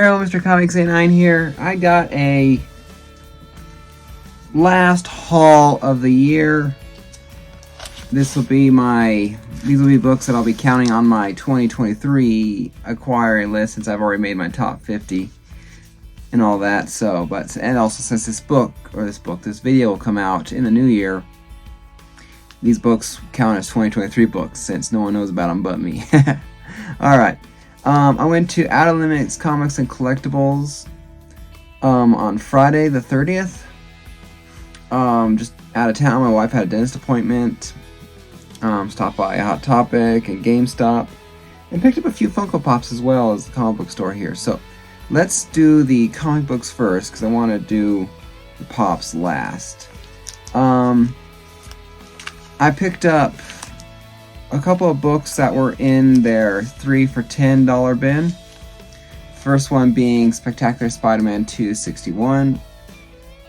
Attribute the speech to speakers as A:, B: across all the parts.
A: Alright, Mr. Comics 89 here. I got a last haul of the year. These will be books that I'll be counting on my 2023 acquiring list, since I've already made my top 50 and all that. And also since this video will come out in the new year, these books count as 2023 books, since no one knows about them but me. Alright. I went to Outer Limits Comics and Collectibles on Friday the 30th. Just out of town. My wife had a dentist appointment. Stopped by a Hot Topic and GameStop, and picked up a few Funko Pops as well as the comic book store here. So let's do the comic books first, because I want to do the Pops last. I picked up a couple of books that were in their 3 for $10 bin. First one being Spectacular Spider-Man 261.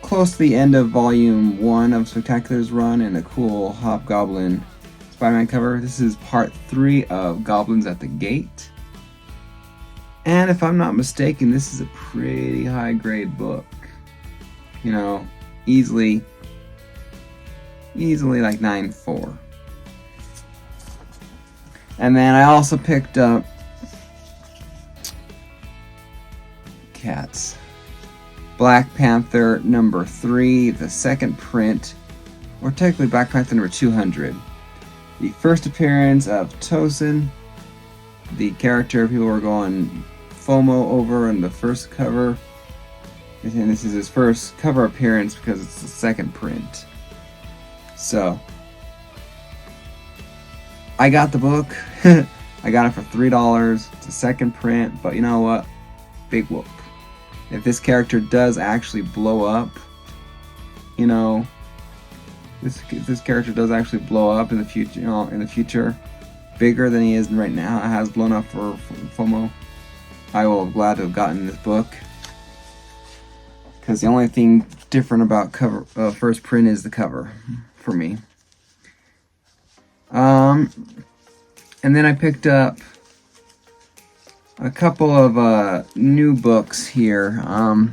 A: Close to the end of volume 1 of Spectacular's run, and a cool Hobgoblin Spider-Man cover. This is part 3 of Goblins at the Gate. And if I'm not mistaken, this is a pretty high grade book. You know, easily like 9.4. And then I also picked up Black Panther number 3, the second print, or technically Black Panther number 200. The first appearance of Tosin, the character people were going FOMO over in the first cover. And this is his first cover appearance because it's the second print. So I got the book. I got it for $3. It's a second print, but you know what? Big whoop. If this character does actually blow up, you know, if this character does actually blow up in the future, bigger than he is right now, has blown up for FOMO, I will be glad to have gotten this book. Because the only thing different about first print is the cover for me. And then I picked up a couple of new books here. I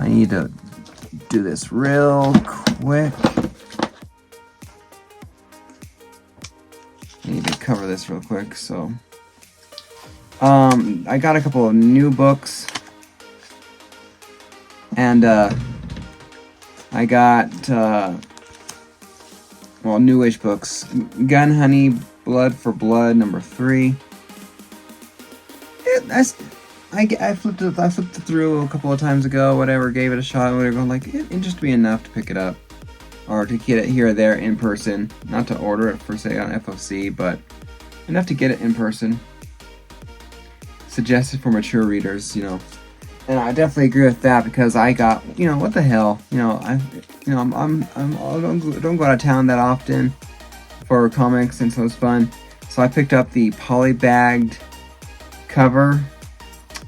A: need to do this real quick. I need to cover this real quick. So, I got a couple of new books, and I got newish books. Gun Honey, Blood for Blood, number 3. I flipped it through a couple of times ago, whatever, gave it a shot, whatever. I'm like, it interested me enough to pick it up, or to get it here or there in person. Not to order it per se on FOC, but enough to get it in person. Suggested for mature readers, you know. And I definitely agree with that, because I got, you know, what the hell, you know, I don't go out of town that often for comics, and so it's fun. So I picked up the polybagged cover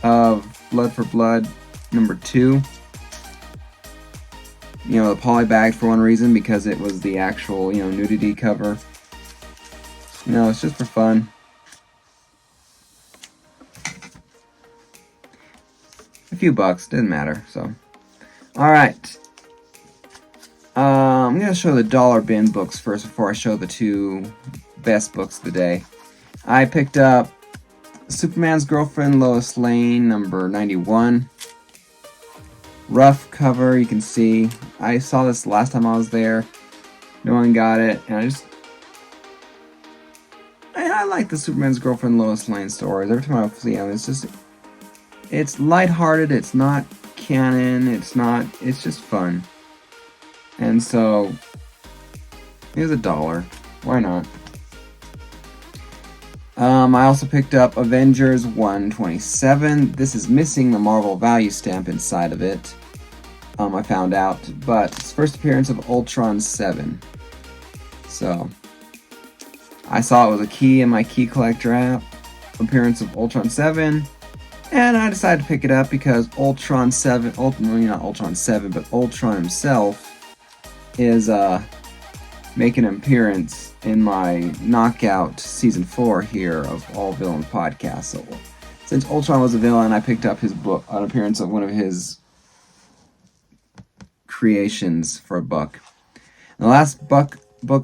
A: of Blood for Blood number 2. You know, the polybagged for one reason, because it was the actual, you know, nudity cover. You know, it's just for fun. A few bucks, doesn't matter. So, alright. I'm going to show the dollar bin books first before I show the 2 best books of the day. I picked up Superman's Girlfriend, Lois Lane, number 91. Rough cover, you can see. I saw this last time I was there. No one got it, and I like the Superman's Girlfriend, Lois Lane stories. Every time I see them, it's lighthearted, it's not canon, it's just fun. And so, here's $1. Why not? I also picked up Avengers 127. This is missing the Marvel value stamp inside of it. I found out, but it's first appearance of Ultron 7. So, I saw it was a key in my key collector app. Appearance of Ultron 7. And I decided to pick it up because Ultron himself is make an appearance in my Knockout Season 4 here of All Villain Podcast. So Since Ultron was a villain, I picked up his book, an appearance of one of his creations for a buck. And the last book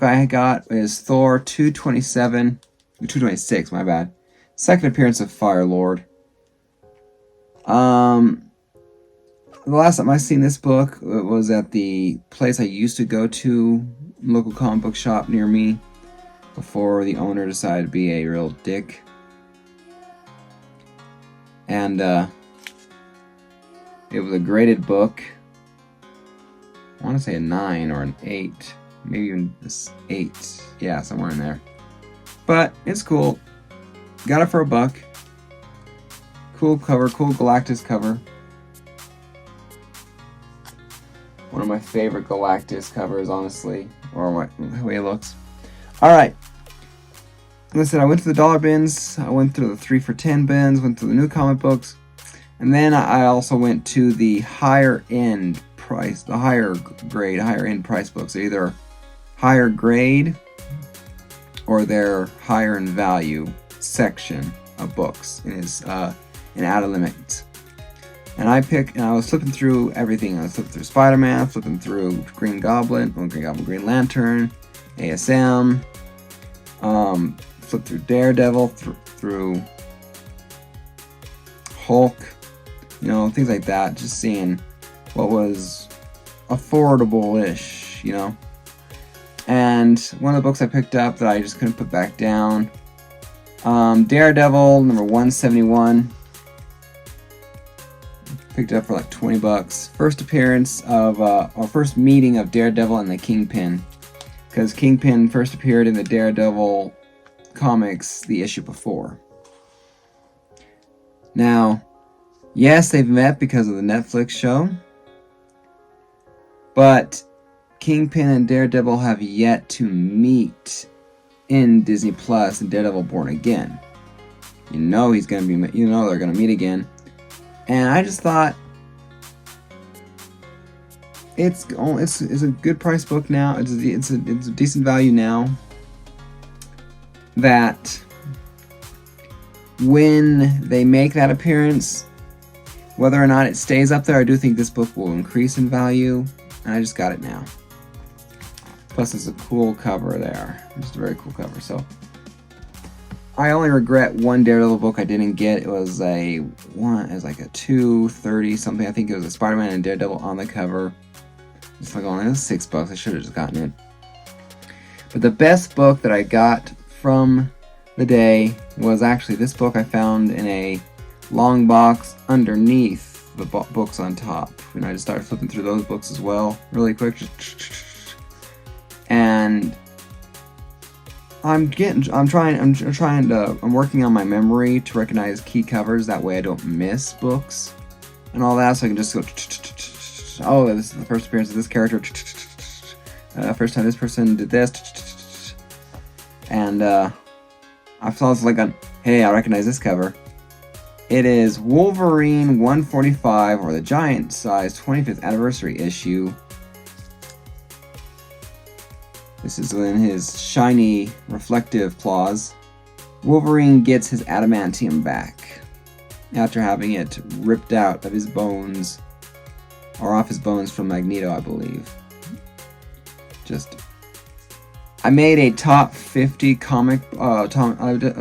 A: I got is Thor 226, my bad. Second appearance of Firelord. The last time I seen this book was at the place I used to go to, local comic book shop near me, before the owner decided to be a real dick. And it was a graded book. I want to say a 9 or an 8, maybe even 8. Yeah, somewhere in there. But it's cool. Got it for $1. Cool cover, cool Galactus cover. One of my favorite Galactus covers, honestly, or the way it looks. Alright. Listen, I went to the dollar bins, I went through the 3 for $10 bins, went through the new comic books, and then I also went to the higher end price, the higher grade, higher end price books. They're either higher grade or they're higher in value section of books in his in Outer Limits. And I was flipping through everything. I was flipping through Spider-Man, flipping through Green Goblin, Green Lantern, ASM, flipped through Daredevil, through Hulk, things like that. Just seeing what was affordable-ish, And one of the books I picked up that I just couldn't put back down, Daredevil, number 171. Picked it up for like $20. First appearance of, or first meeting of Daredevil and the Kingpin. Because Kingpin first appeared in the Daredevil comics the issue before. Now, yes, they've met because of the Netflix show. But Kingpin and Daredevil have yet to meet in Disney Plus and Daredevil Born Again. He's gonna be, they're gonna meet again. And I just thought it's a good price book now. It's a decent value now. That when they make that appearance, whether or not it stays up there, I do think this book will increase in value. And I just got it now. Plus, it's a cool cover there. Just a very cool cover. So, I only regret one Daredevil book I didn't get. It was like a $2.30 something. I think it was a Spider-Man and Daredevil on the cover. It's like, it was $6. I should have just gotten it. But the best book that I got from the day was actually this book I found in a long box underneath the books on top. And I just started flipping through those books as well, really quick. And I'm working on my memory to recognize key covers. That way I don't miss books and all that. So I can just go, oh, this is the first appearance of this character. First time this person did this. And I was like, hey, I recognize this cover. It is Wolverine 145, or the giant size 25th anniversary issue. This is in his shiny, reflective claws. Wolverine gets his adamantium back after having it ripped out of his bones, or off his bones from Magneto, I believe. I made a top 50 comic,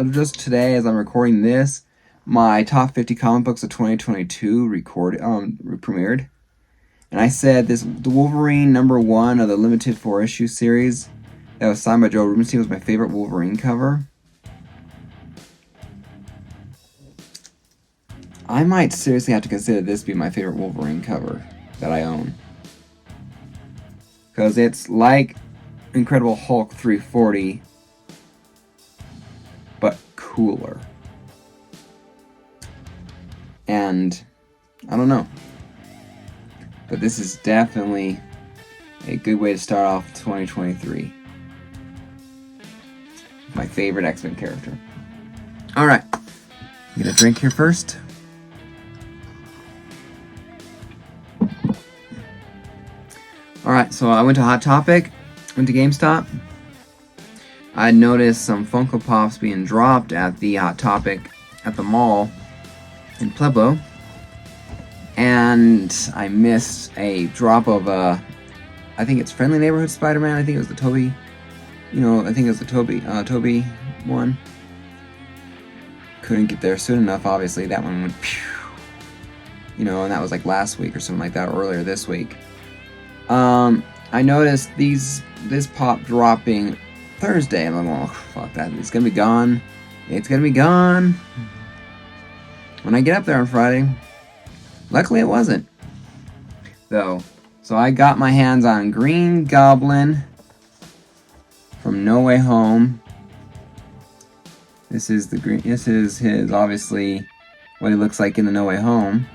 A: just today as I'm recording this, my top 50 comic books of 2022 premiered. And I said the Wolverine #1 of the limited 4-issue series that was signed by Joe Rubenstein was my favorite Wolverine cover. I might seriously have to consider this be my favorite Wolverine cover that I own. Because it's like Incredible Hulk 340, but cooler. And I don't know. But this is definitely a good way to start off 2023. My favorite X-Men character. Alright. Get a drink here first. Alright, so I went to Hot Topic. Went to GameStop. I noticed some Funko Pops being dropped at the Hot Topic at the mall. in Pueblo, and I missed a drop of I think it's Friendly Neighborhood Spider-Man. I think it was the Toby, I think it was the Toby one. Couldn't get there soon enough, obviously. That one went pew, and that was like last week or something like that, or earlier this week. I noticed this pop dropping Thursday. I'm like, oh, fuck that. It's gonna be gone. It's gonna be gone when I get up there on Friday. Luckily, it wasn't, though. So I got my hands on Green Goblin from No Way Home. This is his, obviously, what he looks like in the No Way Home.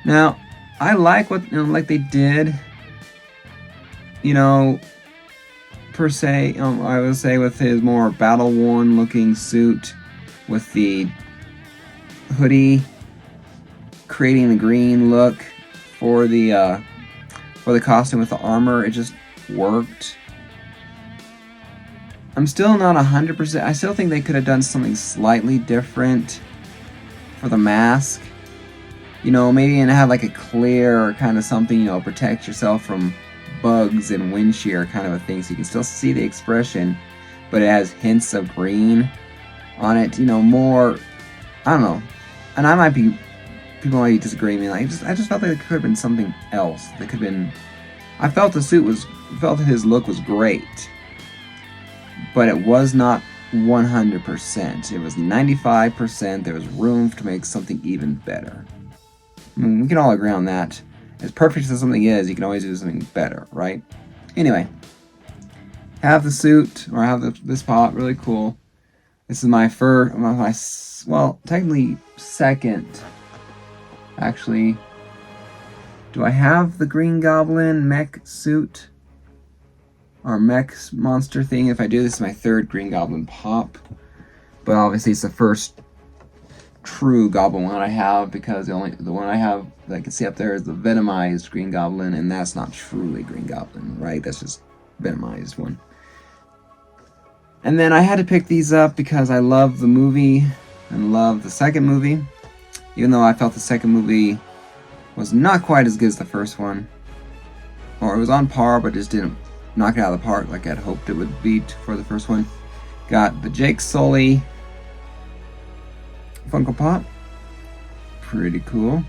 A: Now, I like what like they did. Per se, I would say with his more battle-worn looking suit, with the hoodie, creating the green look for the costume with the armor, it just worked. I'm still not 100%. I still think they could have done something slightly different for the mask. Maybe have like a clear kind of something, protect yourself from bugs and wind shear kind of a thing, so you can still see the expression, but it has hints of green on it. More. I don't know. And people might disagree with me. I just felt like it could have been something else. That could have been. I felt felt his look was great, but it was not 100%. It was 95%. There was room to make something even better. I mean, we can all agree on that. As perfect as something is, you can always do something better, right? Anyway, have the suit, or have this pop, really cool. This is my technically second. Actually, do I have the Green Goblin mech suit? Or mech monster thing? If I do, this is my third Green Goblin pop. But obviously it's the first true Goblin one I have, because the one I have that I can see up there is the Venomized Green Goblin, and that's not truly Green Goblin, right? That's just Venomized one. And then I had to pick these up because I love the movie and love the second movie, even though I felt the second movie was not quite as good as the first one, or it was on par but just didn't knock it out of the park like I'd hoped it would be for the first one. Got the Jake Sully Funko Pop. Pretty cool.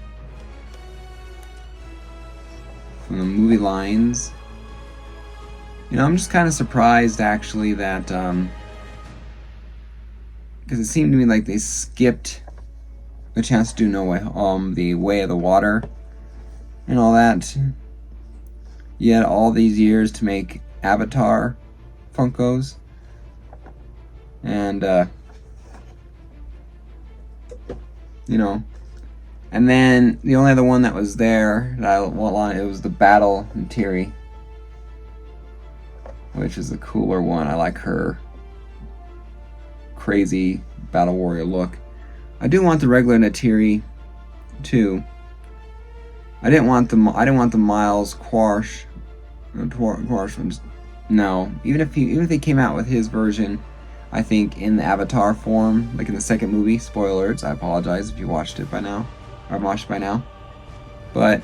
A: From the movie lines. I'm just kind of surprised, actually, that, because it seemed to me like they skipped the chance to do the Way of the Water and all that. You had all these years to make Avatar Funkos. And, and then the only other one that was there that I wanted, it was the Battle Neytiri, which is a cooler one. I like her crazy battle warrior look. I do want the regular Neytiri too. I didn't want the Miles Quarsh ones. No, even if they came out with his version, I think in the Avatar form, like in the second movie. Spoiler alerts. I apologize if you watched it by now, or watched it by now. But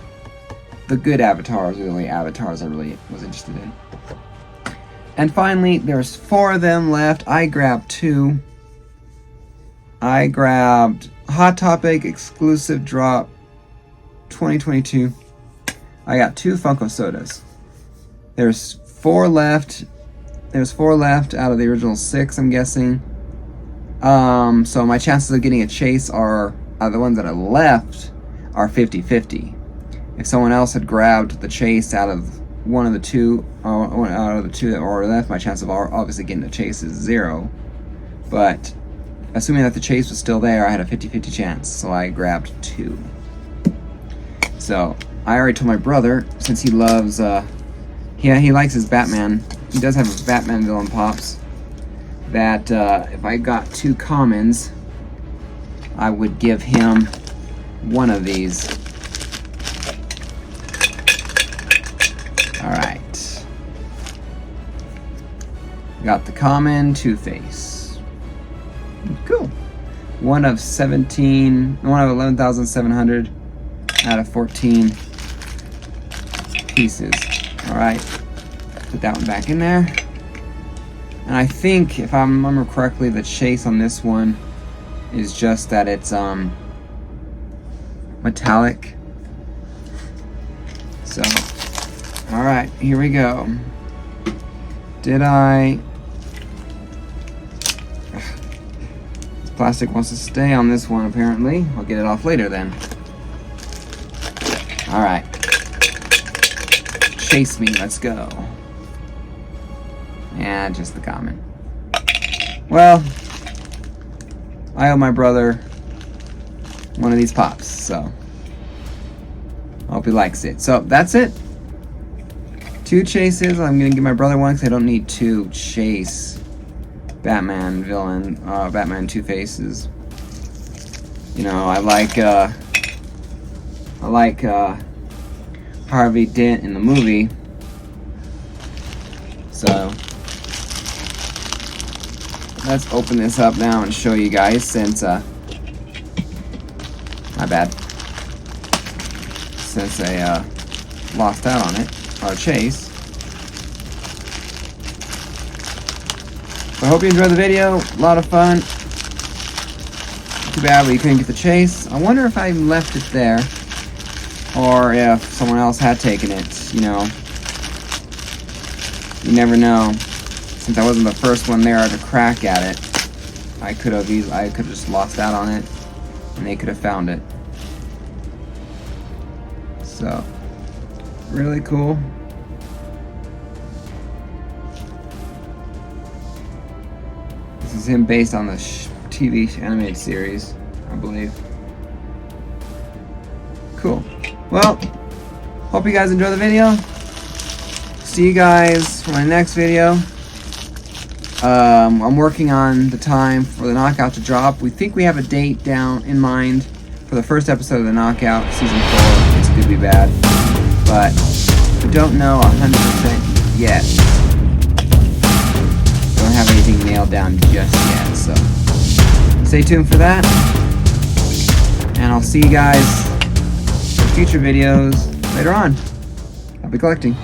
A: the good avatars are the only avatars I really was interested in. And finally, there's 4 of them left. I grabbed 2. I grabbed Hot Topic exclusive drop 2022. I got 2 Funko Sodas. There's 4 left. There's 4 left out of the original 6, I'm guessing. So my chances of getting a chase are the ones that are left are 50-50. If someone else had grabbed the chase out of one of the two that were left, my chance of obviously getting a chase is 0. But assuming that the chase was still there, I had a 50-50 chance, so I grabbed 2. So I already told my brother, since he loves, he likes his Batman. He does have his Batman villain pops. That if I got 2 commons, I would give him one of these. Alright. Got the common Two-Face. Cool. one of 11,700 out of 14 pieces. Alright, put that one back in there. And I think, if I remember correctly, the chase on this one is just that it's metallic. So, alright, here we go. This plastic wants to stay on this one, apparently. I'll get it off later then. Alright. Chase me, let's go. Yeah, just the common. Well, I owe my brother one of these pops, so I hope he likes it. So that's it. 2 chases. I'm gonna give my brother one because I don't need 2 chase Batman villain, Batman Two-Faces. You know, I like Harvey Dent in the movie. So let's open this up now and show you guys, since my bad, since I lost out on it, or chase. So I hope you enjoyed the video. A lot of fun. Too bad we couldn't get the chase. I wonder if I left it there, or if someone else had taken it. You know, you never know. Since I wasn't the first one there to crack at it, I could have just lost out on it, and they could have found it. So, really cool. This is him based on the TV animated series, I believe. Cool. Well, hope you guys enjoy the video. See you guys for my next video. I'm working on the time for the Knockout to drop. We think we have a date down in mind for the first episode of the Knockout, season 4. It's Good Be Bad, but we don't know 100% yet. Don't have anything nailed down just yet, so stay tuned for that. And I'll see you guys in future videos later on. I'll be collecting.